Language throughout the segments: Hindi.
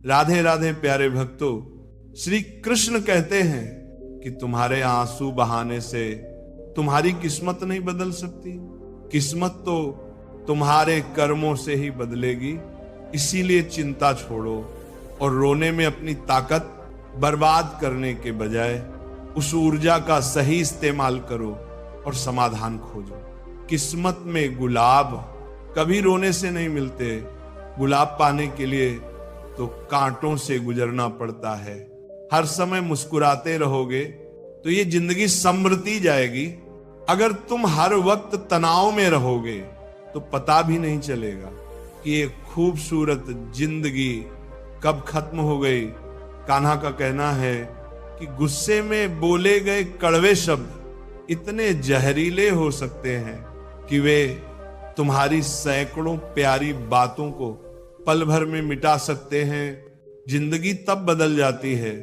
राधे राधे प्यारे भक्तों, श्री कृष्ण कहते हैं कि तुम्हारे आंसू बहाने से तुम्हारी किस्मत नहीं बदल सकती। किस्मत तो तुम्हारे कर्मों से ही बदलेगी। इसीलिए चिंता छोड़ो और रोने में अपनी ताकत बर्बाद करने के बजाय उस ऊर्जा का सही इस्तेमाल करो और समाधान खोजो। किस्मत में गुलाब कभी रोने से नहीं मिलते। गुलाब पाने के लिए तो कांटों से गुजरना पड़ता है। हर समय मुस्कुराते रहोगे तो ये जिंदगी संवरती जाएगी। अगर तुम हर वक्त तनाव में रहोगे तो पता भी नहीं चलेगा कि ये खूबसूरत जिंदगी कब खत्म हो गई। कान्हा का कहना है कि गुस्से में बोले गए कड़वे शब्द इतने जहरीले हो सकते हैं कि वे तुम्हारी सैकड़ों प्यारी बातों को पल भर में मिटा सकते हैं। जिंदगी तब बदल जाती है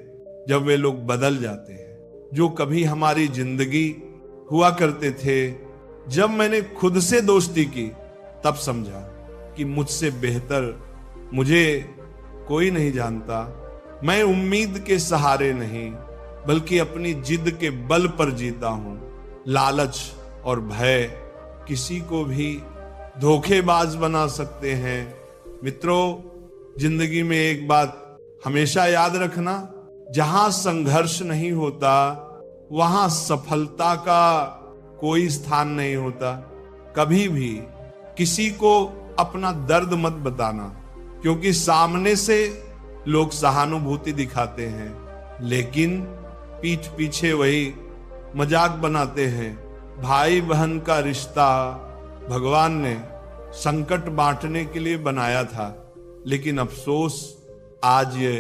जब वे लोग बदल जाते हैं जो कभी हमारी जिंदगी हुआ करते थे। जब मैंने खुद से दोस्ती की तब समझा कि मुझसे बेहतर मुझे कोई नहीं जानता। मैं उम्मीद के सहारे नहीं बल्कि अपनी जिद के बल पर जीता हूं। लालच और भय किसी को भी धोखेबाज बना सकते हैं। मित्रों, जिंदगी में एक बात हमेशा याद रखना, जहां संघर्ष नहीं होता वहां सफलता का कोई स्थान नहीं होता। कभी भी किसी को अपना दर्द मत बताना, क्योंकि सामने से लोग सहानुभूति दिखाते हैं लेकिन पीठ पीछे वही मजाक बनाते हैं। भाई बहन का रिश्ता भगवान ने संकट बांटने के लिए बनाया था, लेकिन अफसोस आज ये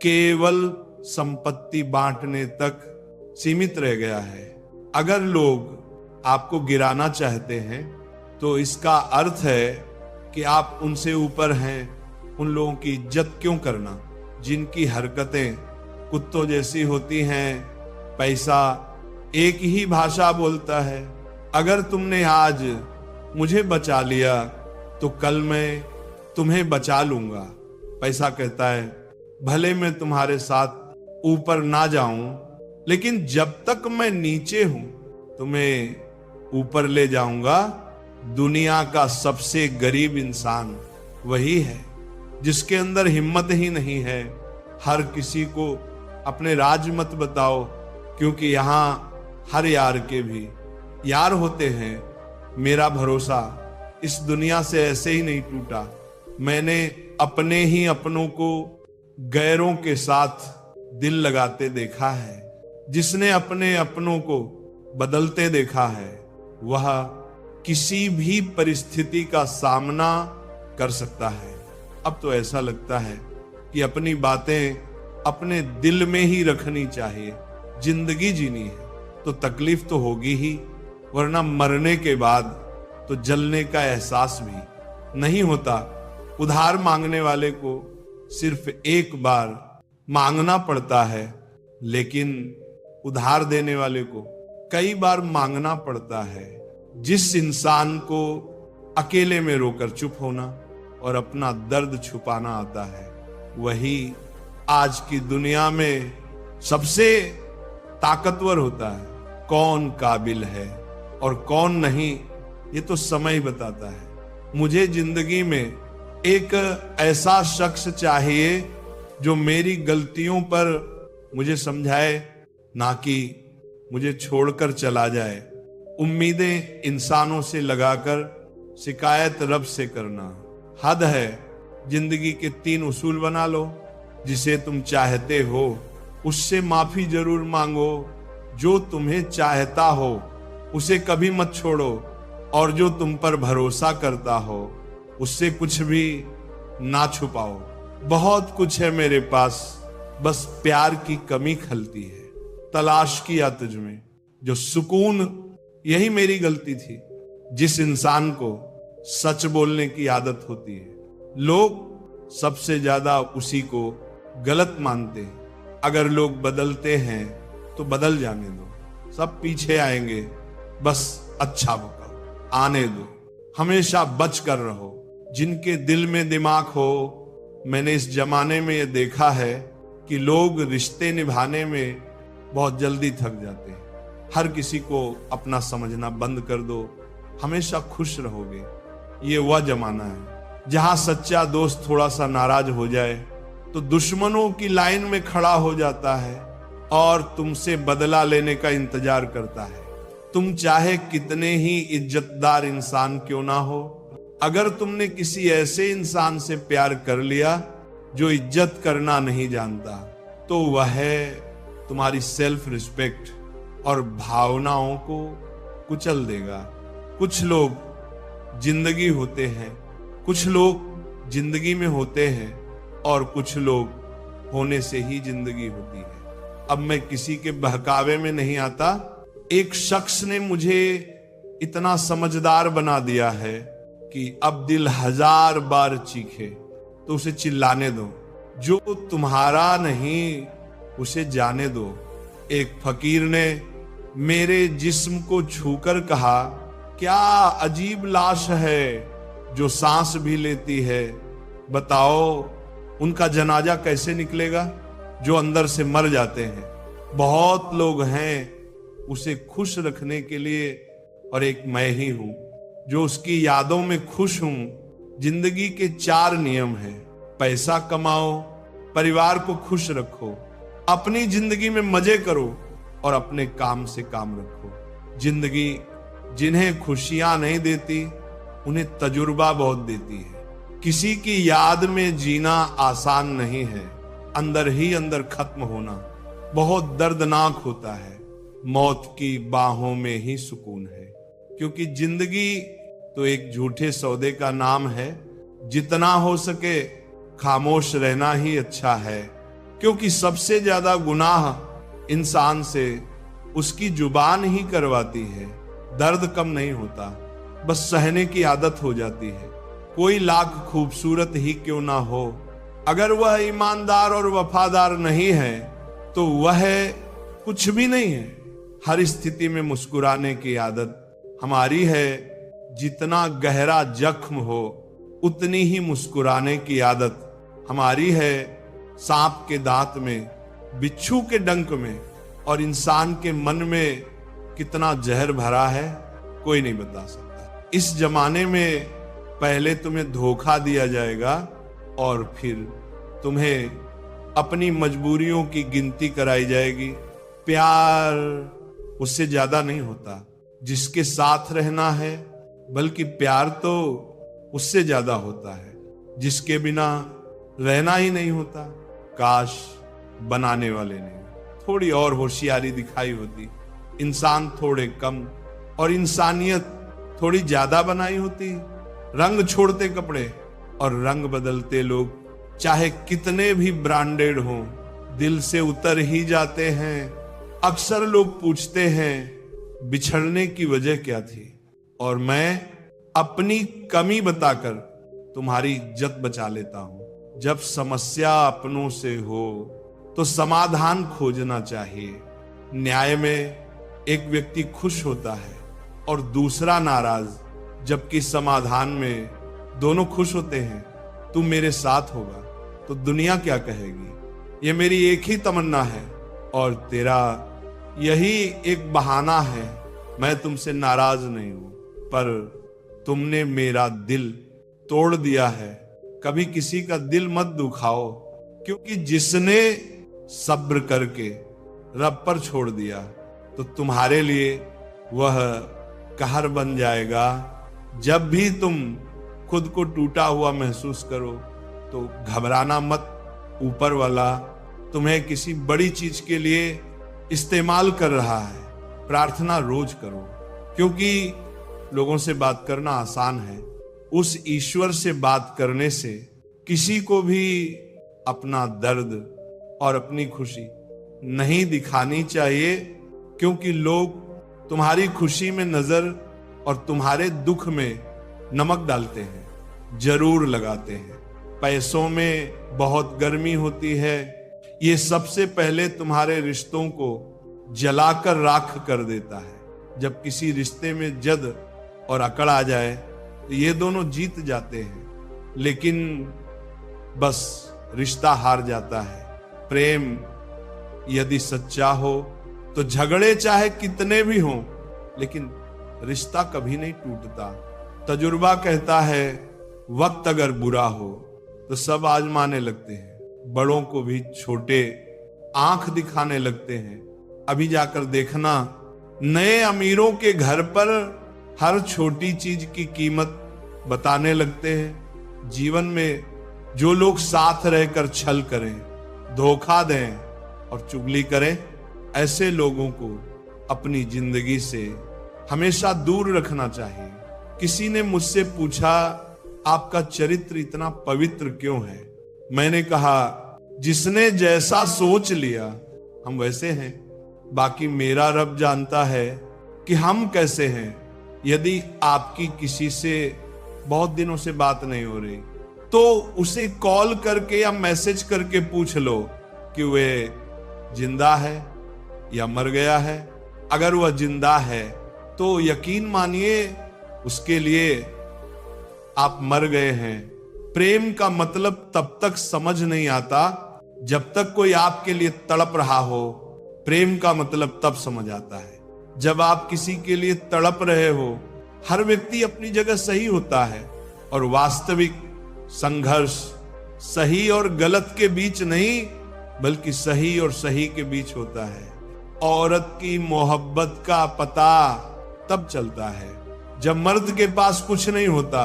केवल संपत्ति बांटने तक सीमित रह गया है। अगर लोग आपको गिराना चाहते हैं तो इसका अर्थ है कि आप उनसे ऊपर हैं। उन लोगों की इज्जत क्यों करना जिनकी हरकतें कुत्तों जैसी होती हैं। पैसा एक ही भाषा बोलता है। अगर तुमने आज मुझे बचा लिया तो कल मैं तुम्हें बचा लूंगा। पैसा कहता है भले मैं तुम्हारे साथ ऊपर ना जाऊं, लेकिन जब तक मैं नीचे हूं तुम्हें ऊपर ले जाऊंगा। दुनिया का सबसे गरीब इंसान वही है जिसके अंदर हिम्मत ही नहीं है। हर किसी को अपने राज मत बताओ, क्योंकि यहां हर यार के भी यार होते हैं। मेरा भरोसा इस दुनिया से ऐसे ही नहीं टूटा। मैंने अपने ही अपनों को गैरों के साथ दिल लगाते देखा है। जिसने अपने अपनों को बदलते देखा है वह किसी भी परिस्थिति का सामना कर सकता है। अब तो ऐसा लगता है कि अपनी बातें अपने दिल में ही रखनी चाहिए। जिंदगी जीनी है तो तकलीफ तो होगी ही, वरना मरने के बाद तो जलने का एहसास भी नहीं होता। उधार मांगने वाले को सिर्फ एक बार मांगना पड़ता है, लेकिन उधार देने वाले को कई बार मांगना पड़ता है। जिस इंसान को अकेले में रोकर चुप होना और अपना दर्द छुपाना आता है, वही आज की दुनिया में सबसे ताकतवर होता है। कौन काबिल है और कौन नहीं, ये तो समय ही बताता है। मुझे जिंदगी में एक ऐसा शख्स चाहिए जो मेरी गलतियों पर मुझे समझाए, ना कि मुझे छोड़कर चला जाए। उम्मीदें इंसानों से लगाकर शिकायत रब से करना हद है। जिंदगी के 3 उसूल बना लो। जिसे तुम चाहते हो उससे माफी जरूर मांगो। जो तुम्हें चाहता हो उसे कभी मत छोड़ो, और जो तुम पर भरोसा करता हो उससे कुछ भी ना छुपाओ। बहुत कुछ है मेरे पास, बस प्यार की कमी खलती है। तलाश किया तुझमें जो सुकून, यही मेरी गलती थी। जिस इंसान को सच बोलने की आदत होती है, लोग सबसे ज्यादा उसी को गलत मानते हैं। अगर लोग बदलते हैं तो बदल जाने दो, सब पीछे आएंगे। बस अच्छा वक्त आने दो। हमेशा बच कर रहो। जिनके दिल में दिमाग हो मैंने इस जमाने में ये देखा है कि लोग रिश्ते निभाने में बहुत जल्दी थक जाते हैं। हर किसी को अपना समझना बंद कर दो, हमेशा खुश रहोगे। ये वह जमाना है जहां सच्चा दोस्त थोड़ा सा नाराज हो जाए तो दुश्मनों की लाइन में खड़ा हो जाता है और तुमसे बदला लेने का इंतजार करता है। तुम चाहे कितने ही इज्जतदार इंसान क्यों ना हो, अगर तुमने किसी ऐसे इंसान से प्यार कर लिया जो इज्जत करना नहीं जानता, तो वह तुम्हारी सेल्फ रिस्पेक्ट और भावनाओं को कुचल देगा। कुछ लोग जिंदगी होते हैं, कुछ लोग जिंदगी में होते हैं और कुछ लोग होने से ही जिंदगी होती है। अब मैं किसी के बहकावे में नहीं आता। एक शख्स ने मुझे इतना समझदार बना दिया है कि अब दिल 1000 बार चीखे तो उसे चिल्लाने दो। जो तुम्हारा नहीं उसे जाने दो। एक फकीर ने मेरे जिस्म को छूकर कहा, क्या अजीब लाश है जो सांस भी लेती है। बताओ उनका जनाजा कैसे निकलेगा जो अंदर से मर जाते हैं। बहुत लोग हैं उसे खुश रखने के लिए और एक मैं ही हूं जो उसकी यादों में खुश हूं। जिंदगी के 4 नियम हैं। पैसा कमाओ, परिवार को खुश रखो, अपनी जिंदगी में मजे करो और अपने काम से काम रखो। जिंदगी जिन्हें खुशियां नहीं देती उन्हें तजुर्बा बहुत देती है। किसी की याद में जीना आसान नहीं है, अंदर ही अंदर खत्म होना बहुत दर्दनाक होता है। मौत की बाहों में ही सुकून है, क्योंकि जिंदगी तो एक झूठे सौदे का नाम है। जितना हो सके खामोश रहना ही अच्छा है, क्योंकि सबसे ज्यादा गुनाह इंसान से उसकी जुबान ही करवाती है। दर्द कम नहीं होता, बस सहने की आदत हो जाती है। कोई लाख खूबसूरत ही क्यों ना हो, अगर वह ईमानदार और वफादार नहीं है तो वह कुछ भी नहीं है। हर स्थिति में मुस्कुराने की आदत हमारी है। जितना गहरा जख्म हो उतनी ही मुस्कुराने की आदत हमारी है। सांप के दांत में, बिच्छू के डंक में और इंसान के मन में कितना जहर भरा है कोई नहीं बता सकता। इस जमाने में पहले तुम्हें धोखा दिया जाएगा और फिर तुम्हें अपनी मजबूरियों की गिनती कराई जाएगी। प्यार उससे ज्यादा नहीं होता जिसके साथ रहना है, बल्कि प्यार तो उससे ज्यादा होता है जिसके बिना रहना ही नहीं होता। काश बनाने वाले ने थोड़ी और होशियारी दिखाई होती, इंसान थोड़े कम और इंसानियत थोड़ी ज्यादा बनाई होती। रंग छोड़ते कपड़े और रंग बदलते लोग चाहे कितने भी ब्रांडेड हों, दिल से उतर ही जाते हैं। अक्सर लोग पूछते हैं बिछड़ने की वजह क्या थी, और मैं अपनी कमी बताकर तुम्हारी इज्जत बचा लेता हूं। जब समस्या अपनों से हो तो समाधान खोजना चाहिए। न्याय में एक व्यक्ति खुश होता है और दूसरा नाराज, जबकि समाधान में दोनों खुश होते हैं। तू मेरे साथ होगा तो दुनिया क्या कहेगी, ये मेरी एक ही तमन्ना है और तेरा यही एक बहाना है। मैं तुमसे नाराज नहीं हूं, पर तुमने मेरा दिल तोड़ दिया है। कभी किसी का दिल मत दुखाओ, क्योंकि जिसने सब्र करके रब पर छोड़ दिया तो तुम्हारे लिए वह कहर बन जाएगा। जब भी तुम खुद को टूटा हुआ महसूस करो तो घबराना मत। ऊपर वाला तुम्हें किसी बड़ी चीज के लिए इस्तेमाल कर रहा है। प्रार्थना रोज करो, क्योंकि लोगों से बात करना आसान है, उस ईश्वर से बात करने से किसी को भी अपना दर्द और अपनी खुशी नहीं दिखानी चाहिए, क्योंकि लोग तुम्हारी खुशी में नजर और तुम्हारे दुख में नमक डालते हैं, जरूर लगाते हैं। पैसों में बहुत गर्मी होती है, ये सबसे पहले तुम्हारे रिश्तों को जलाकर राख कर देता है। जब किसी रिश्ते में जद और अकड़ आ जाए तो ये दोनों जीत जाते हैं, लेकिन बस रिश्ता हार जाता है। प्रेम यदि सच्चा हो तो झगड़े चाहे कितने भी हों, लेकिन रिश्ता कभी नहीं टूटता। तजुर्बा कहता है वक्त अगर बुरा हो तो सब आजमाने लगते हैं, बड़ों को भी छोटे आंख दिखाने लगते हैं। अभी जाकर देखना, नए अमीरों के घर पर हर छोटी चीज की कीमत बताने लगते हैं। जीवन में जो लोग साथ रहकर छल करें, धोखा दें और चुगली करें, ऐसे लोगों को अपनी जिंदगी से हमेशा दूर रखना चाहिए। किसी ने मुझसे पूछा आपका चरित्र इतना पवित्र क्यों है? मैंने कहा जिसने जैसा सोच लिया हम वैसे हैं, बाकी मेरा रब जानता है कि हम कैसे हैं। यदि आपकी किसी से बहुत दिनों से बात नहीं हो रही तो उसे कॉल करके या मैसेज करके पूछ लो कि वह जिंदा है या मर गया है। अगर वह जिंदा है तो यकीन मानिए उसके लिए आप मर गए हैं। प्रेम का मतलब तब तक समझ नहीं आता जब तक कोई आपके लिए तड़प रहा हो। प्रेम का मतलब तब समझ आता है जब आप किसी के लिए तड़प रहे हो। हर व्यक्ति अपनी जगह सही होता है और वास्तविक संघर्ष सही और गलत के बीच नहीं, बल्कि सही और सही के बीच होता है। औरत की मोहब्बत का पता तब चलता है जब मर्द के पास कुछ नहीं होता,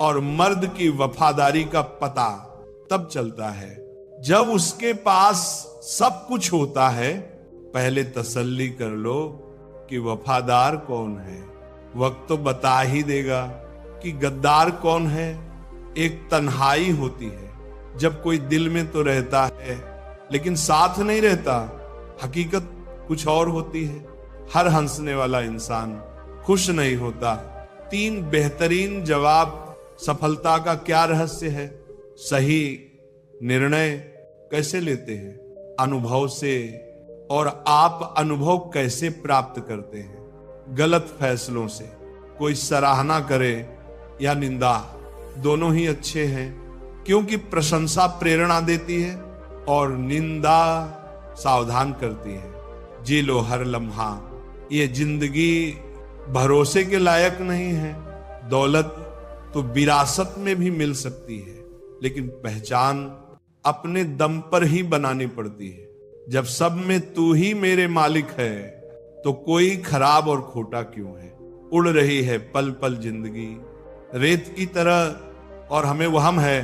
और मर्द की वफादारी का पता तब चलता है जब उसके पास सब कुछ होता है। पहले तसल्ली कर लो कि वफादार कौन है, वक्त तो बता ही देगा कि गद्दार कौन है। एक तन्हाई होती है जब कोई दिल में तो रहता है लेकिन साथ नहीं रहता। हकीकत कुछ और होती है। हर हंसने वाला इंसान खुश नहीं होता। 3 बेहतरीन जवाब सफलता का क्या रहस्य है? सही निर्णय कैसे लेते हैं? अनुभव से। और आप अनुभव कैसे प्राप्त करते हैं? गलत फैसलों से। कोई सराहना करे या निंदा, दोनों ही अच्छे हैं, क्योंकि प्रशंसा प्रेरणा देती है और निंदा सावधान करती है। जी लो हर लम्हा। ये जिंदगी भरोसे के लायक नहीं है। दौलत तो विरासत में भी मिल सकती है, लेकिन पहचान अपने दम पर ही बनानी पड़ती है। जब सब में तू ही मेरे मालिक है तो कोई खराब और खोटा क्यों है? उड़ रही है पल पल जिंदगी रेत की तरह, और हमें वहम है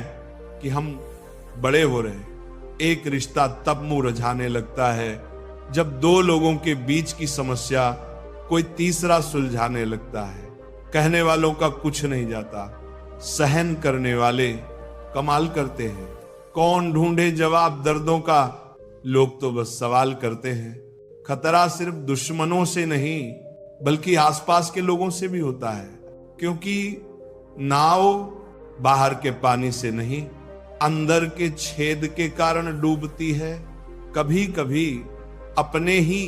कि हम बड़े हो रहे। एक रिश्ता तब मुरझाने लगता है जब 2 लोगों के बीच की समस्या कोई तीसरा सुलझाने लगता है। कहने वालों का कुछ नहीं जाता, सहन करने वाले कमाल करते हैं। कौन ढूंढे जवाब दर्दों का, लोग तो बस सवाल करते हैं। खतरा सिर्फ दुश्मनों से नहीं बल्कि आसपास के लोगों से भी होता है, क्योंकि नाव बाहर के पानी से नहीं, अंदर के छेद के कारण डूबती है। कभी कभी अपने ही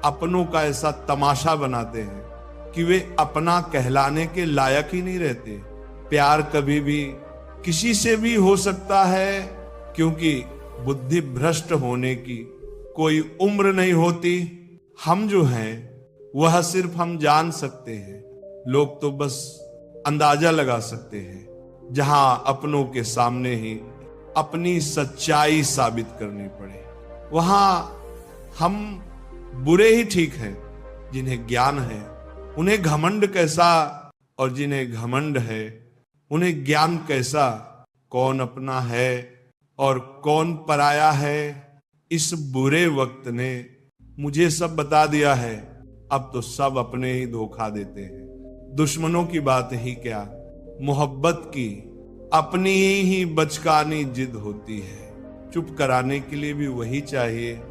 अपनों का ऐसा तमाशा बनाते हैं कि वे अपना कहलाने के लायक ही नहीं रहते। प्यार कभी भी किसी से भी हो सकता है, क्योंकि बुद्धि भ्रष्ट होने की कोई उम्र नहीं होती। हम जो हैं वह सिर्फ हम जान सकते हैं, लोग तो बस अंदाजा लगा सकते हैं। जहां अपनों के सामने ही अपनी सच्चाई साबित करनी पड़े, वहां हम बुरे ही ठीक हैं। जिन्हें ज्ञान है उन्हें घमंड कैसा, और जिन्हें घमंड है उन्हें ज्ञान कैसा। कौन अपना है और कौन पराया है, इस बुरे वक्त ने मुझे सब बता दिया है। अब तो सब अपने ही धोखा देते हैं। दुश्मनों की बात ही क्या, मोहब्बत की अपनी ही बचकानी जिद होती है। चुप कराने के लिए भी वही चाहिए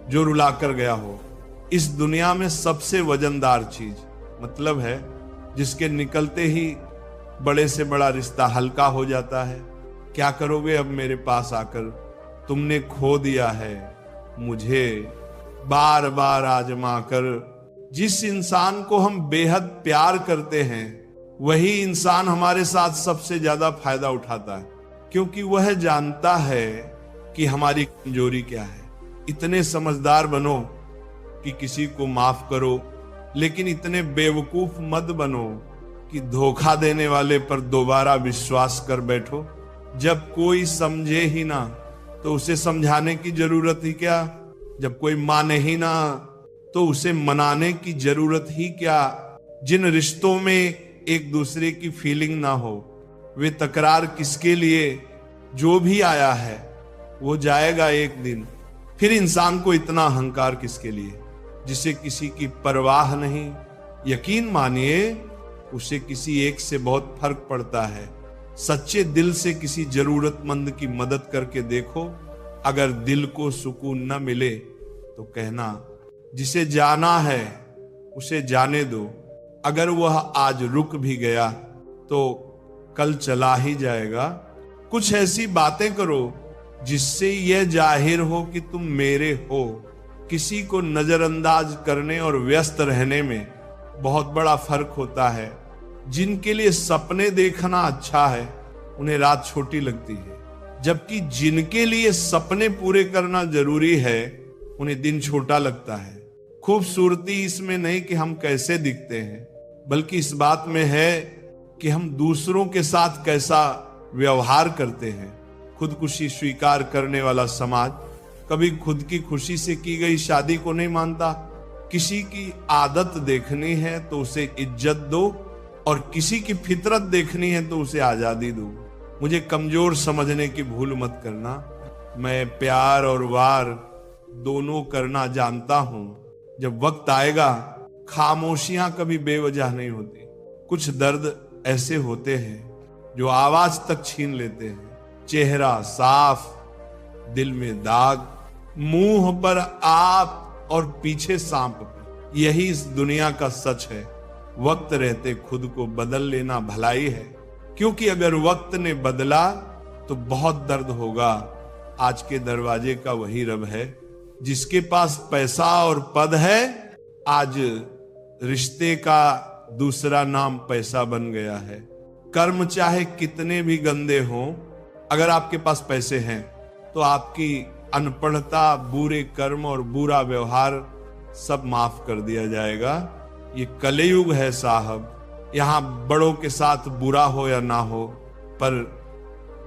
जो रुला कर गया हो। इस दुनिया में सबसे वजनदार चीज मतलब है, जिसके निकलते ही बड़े से बड़ा रिश्ता हल्का हो जाता है। क्या करोगे अब मेरे पास आकर? तुमने खो दिया है मुझे बार बार आजमा कर। जिस इंसान को हम बेहद प्यार करते हैं वही इंसान हमारे साथ सबसे ज्यादा फायदा उठाता है। क्योंकि वह जानता है कि हमारी कमजोरी क्या है। इतने समझदार बनो कि किसी को माफ करो, लेकिन इतने बेवकूफ मत बनो कि धोखा देने वाले पर दोबारा विश्वास कर बैठो। जब कोई समझे ही ना तो उसे समझाने की जरूरत ही क्या, जब कोई माने ही ना तो उसे मनाने की जरूरत ही क्या। जिन रिश्तों में एक दूसरे की फीलिंग ना हो वे तकरार किसके लिए। जो भी आया है वो जाएगा एक दिन। फिर इंसान को इतना अहंकार किसके लिए, जिसे किसी की परवाह नहीं। यकीन मानिए उसे किसी एक से बहुत फर्क पड़ता है। सच्चे दिल से किसी जरूरतमंद की मदद करके देखो। अगर दिल को सुकून न मिले तो कहना जिसे जाना है उसे जाने दो। अगर वह आज रुक भी गया तो कल चला ही जाएगा। कुछ ऐसी बातें करो जिससे यह जाहिर हो कि तुम मेरे हो। किसी को नजरअंदाज करने और व्यस्त रहने में बहुत बड़ा फर्क होता है। जिनके लिए सपने देखना अच्छा है उन्हें रात छोटी लगती है, जबकि जिनके लिए सपने पूरे करना जरूरी है उन्हें दिन छोटा लगता है। खूबसूरती इसमें नहीं कि हम कैसे दिखते हैं, बल्कि इस बात में है कि हम दूसरों के साथ कैसा व्यवहार करते हैं। खुदकुशी स्वीकार करने वाला समाज कभी खुद की खुशी से की गई शादी को नहीं मानता। किसी की आदत देखनी है तो उसे इज्जत दो, और किसी की फितरत देखनी है तो उसे आजादी दो। मुझे कमजोर समझने की भूल मत करना। मैं प्यार और वार दोनों करना जानता हूं। जब वक्त आएगा खामोशियां कभी बेवजह नहीं होती। कुछ दर्द ऐसे होते हैं जो आवाज तक छीन लेते हैं। चेहरा साफ, दिल में दाग, मुंह पर आप और पीछे सांप। यही इस दुनिया का सच है। वक्त रहते खुद को बदल लेना भलाई है, क्योंकि अगर वक्त ने बदला तो बहुत दर्द होगा। आज के दरवाजे का वही रब है जिसके पास पैसा और पद है। आज रिश्ते का दूसरा नाम पैसा बन गया है। कर्म चाहे कितने भी गंदे हों, अगर आपके पास पैसे हैं तो आपकी अनपढ़ता, बुरे कर्म और बुरा व्यवहार सब माफ कर दिया जाएगा। ये कलयुग है साहब। यहां बड़ों के साथ बुरा हो या ना हो, पर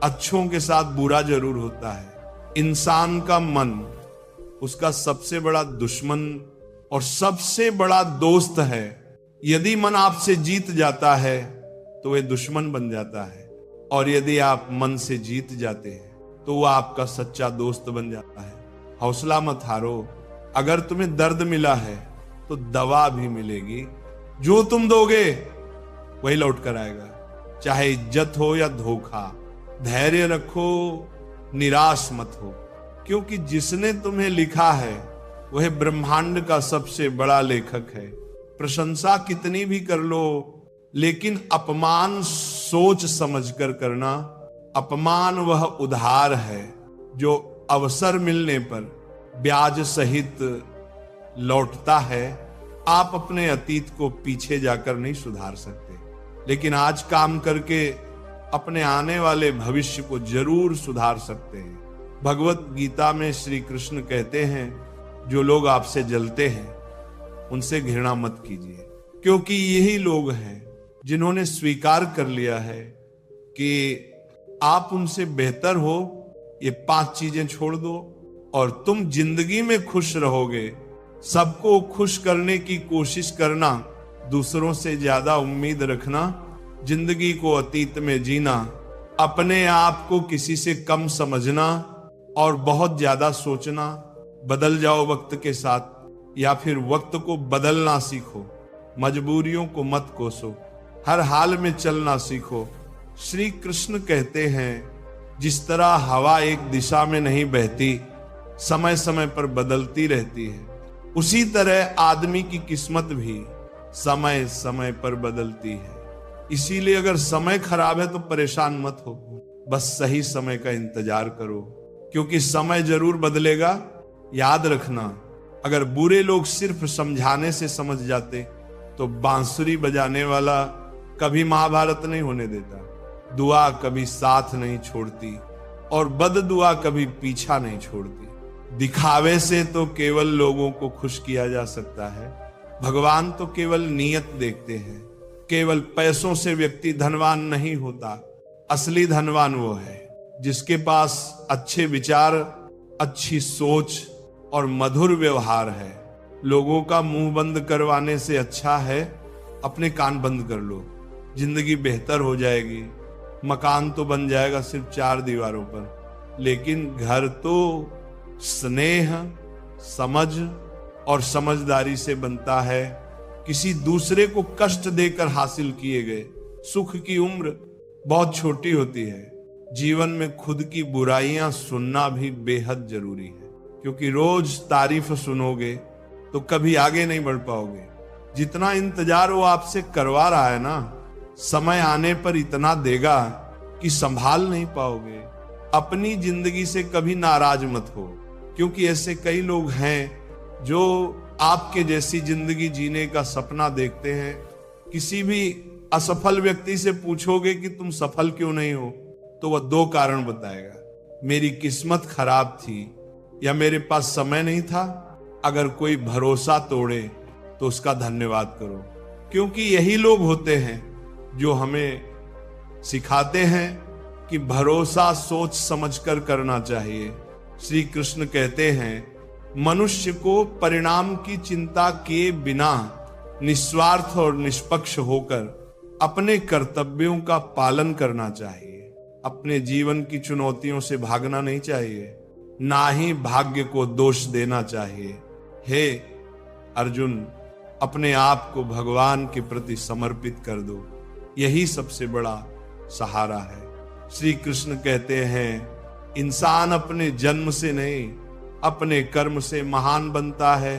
अच्छों के साथ बुरा जरूर होता है। इंसान का मन उसका सबसे बड़ा दुश्मन और सबसे बड़ा दोस्त है। यदि मन आपसे जीत जाता है तो वह दुश्मन बन जाता है, और यदि आप मन से जीत जाते हैं तो वह आपका सच्चा दोस्त बन जाता है। हौसला मत हारो। अगर तुम्हें दर्द मिला है तो दवा भी मिलेगी। जो तुम दोगे वही लौट कर आएगा, चाहे इज्जत हो या धोखा। धैर्य रखो, निराश मत हो, क्योंकि जिसने तुम्हें लिखा है वह ब्रह्मांड का सबसे बड़ा लेखक है। प्रशंसा कितनी भी कर लो, लेकिन अपमान सोच समझकर करना। अपमान वह उधार है जो अवसर मिलने पर ब्याज सहित लौटता है। आप अपने अतीत को पीछे जाकर नहीं सुधार सकते, लेकिन आज काम करके अपने आने वाले भविष्य को जरूर सुधार सकते हैं। भगवत गीता में श्री कृष्ण कहते हैं, जो लोग आपसे जलते हैं उनसे घृणा मत कीजिए, क्योंकि यही लोग हैं जिन्होंने स्वीकार कर लिया है कि आप उनसे बेहतर हो। ये 5 चीजें छोड़ दो और तुम जिंदगी में खुश रहोगे। सबको खुश करने की कोशिश करना, दूसरों से ज्यादा उम्मीद रखना, जिंदगी को अतीत में जीना, अपने आप को किसी से कम समझना और बहुत ज्यादा सोचना। बदल जाओ वक्त के साथ, या फिर वक्त को बदलना सीखो। मजबूरियों को मत कोसो, हर हाल में चलना सीखो। श्री कृष्ण कहते हैं, जिस तरह हवा एक दिशा में नहीं बहती, समय समय पर बदलती रहती है, उसी तरह आदमी की किस्मत भी समय समय पर बदलती है। इसीलिए अगर समय खराब है तो परेशान मत हो, बस सही समय का इंतजार करो, क्योंकि समय जरूर बदलेगा। याद रखना, अगर बुरे लोग सिर्फ समझाने से समझ जाते तो बांसुरी बजाने वाला कभी महाभारत नहीं होने देता। दुआ कभी साथ नहीं छोड़ती और बद दुआ कभी पीछा नहीं छोड़ती। दिखावे से तो केवल लोगों को खुश किया जा सकता है, भगवान तो केवल नीयत देखते हैं। केवल पैसों से व्यक्ति धनवान नहीं होता, असली धनवान वो है जिसके पास अच्छे विचार, अच्छी सोच और मधुर व्यवहार है। लोगों का मुंह बंद करवाने से अच्छा है अपने कान बंद कर लो, जिंदगी बेहतर हो जाएगी। मकान तो बन जाएगा सिर्फ 4 दीवारों पर, लेकिन घर तो स्नेह, समझ और समझदारी से बनता है। किसी दूसरे को कष्ट देकर हासिल किए गए सुख की उम्र बहुत छोटी होती है। जीवन में खुद की बुराइयां सुनना भी बेहद जरूरी है, क्योंकि रोज तारीफ सुनोगे तो कभी आगे नहीं बढ़ पाओगे। जितना इंतजार वो आपसे करवा रहा है ना, समय आने पर इतना देगा कि संभाल नहीं पाओगे। अपनी जिंदगी से कभी नाराज मत हो, क्योंकि ऐसे कई लोग हैं जो आपके जैसी जिंदगी जीने का सपना देखते हैं। किसी भी असफल व्यक्ति से पूछोगे कि तुम सफल क्यों नहीं हो, तो वह 2 कारण बताएगा, मेरी किस्मत खराब थी या मेरे पास समय नहीं था। अगर कोई भरोसा तोड़े तो उसका धन्यवाद करो, क्योंकि यही लोग होते हैं जो हमें सिखाते हैं कि भरोसा सोच समझकर करना चाहिए। श्री कृष्ण कहते हैं, मनुष्य को परिणाम की चिंता किए बिना निस्वार्थ और निष्पक्ष होकर अपने कर्तव्यों का पालन करना चाहिए। अपने जीवन की चुनौतियों से भागना नहीं चाहिए, ना ही भाग्य को दोष देना चाहिए। हे अर्जुन, अपने आप को भगवान के प्रति समर्पित कर दो, यही सबसे बड़ा सहारा है। श्री कृष्ण कहते हैं, इंसान अपने जन्म से नहीं अपने कर्म से महान बनता है।